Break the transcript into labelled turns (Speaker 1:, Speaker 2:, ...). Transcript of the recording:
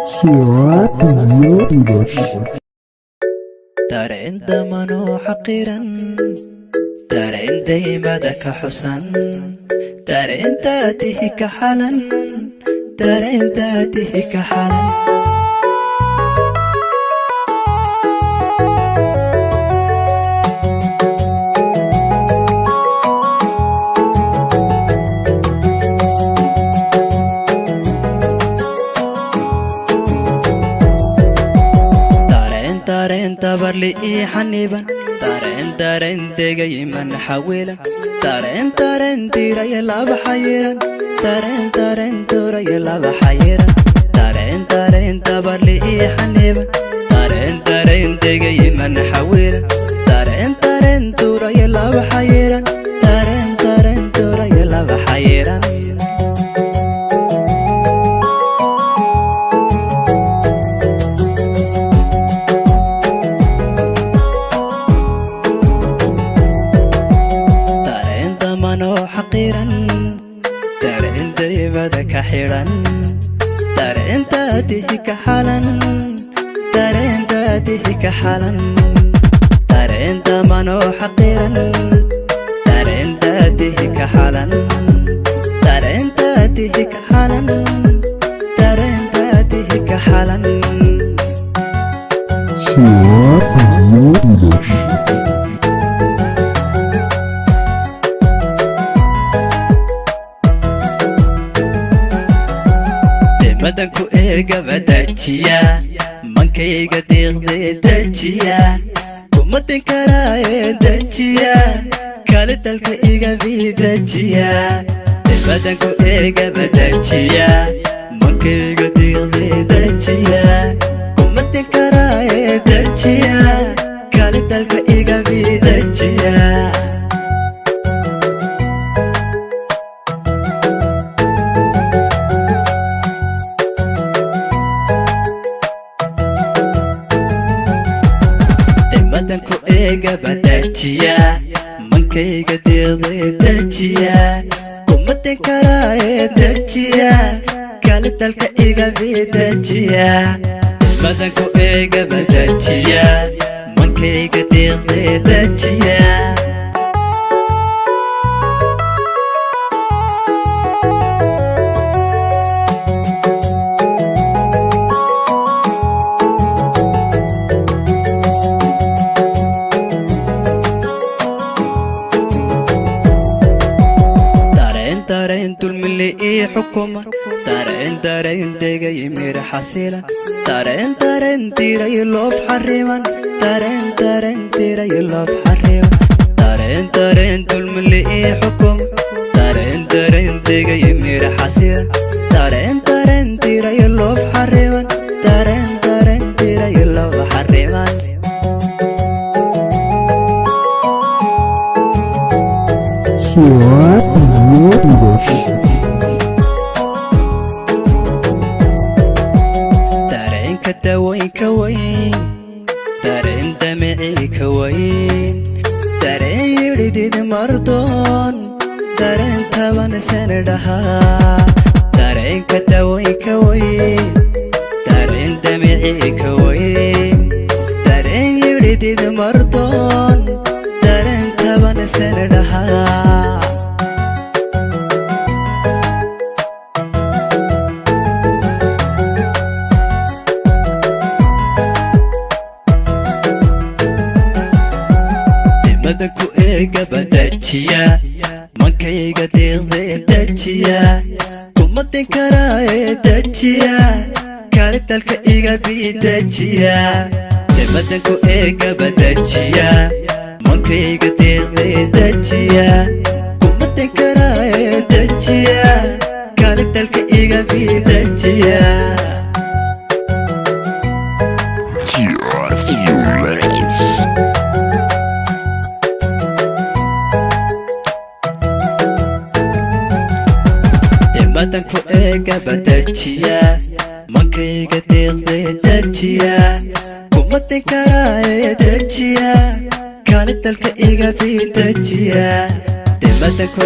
Speaker 1: Siwa Video Production.
Speaker 2: Dareen damanoo xaqiran, dareen daymada ka xusan, dareen daadihi ka xalan, dareen daadihi ka xalan. dareen tabarli ii xaniban, dareen degay man xawilan, dareen diiraya laba xayiran, dareen duraya laba xayiran, dareen tabarli ii xaniban, dareen degay man xawilan, dareen duraya laba xayiran, dareen duraya laba xayiran. dareen daymada ka xiran, dareen daadihi ka xalan, dareen daadihi ka xalan, dareen damanoo xaqiran, dareen daadihi ka xalan, dareen daadihi ka xalan, dareen daadihi ka xalan.
Speaker 1: Siwa Video Production.
Speaker 2: madanku eegaba dajiya, mankayga deeqdee dajiya, kuma din karaaye dajiya, kale dalka igabii dajiya. madanku eegaba dajiya, mankayga deeqdee dajiya, kuma din karaaye dajiya, kale dalka igabii dajiya. madanku eegaba dajiya, mankayga deeqdee dajiya, kuma din karaaye dajiya, kale dalka igabii dajiya. madanku eegaba dajiya, mankayga deeqdee dajiya. dareen dulmili ii xukuma, dareen degay mir xasilan, dareen diray loof xariman, dareen diray loof xariman, dareen dulmili ii xukuma, dareen degay mir xasilan, dareen diray loof xariman, dareen diray loof xariman.
Speaker 1: Siwa Video Production.
Speaker 2: dareenka dawooyinka weyn, dareen damicii ka weyn, dareen yidhidid mardoon, dareen taban sana dhahaa. dareenka dawooyinka weyn, dareen damicii ka weyn, dareen yidhidid mardoon, dareen taban sana dhahaa. madanku eegaba dajiya, mankayga deeqdee dajiya, kuma din karaaye dajiya, kale dalka igabii dajiya. madanku eegaba dajiya, mankayga deeqdee dajiya, kuma din karaaye dajiya, kale dalka igabii dajiya. madanku eegaba dajiya, mankayga deeqdee dajiya, kuma din karaaye dajiya, kale dalka igabii dajiya. madanku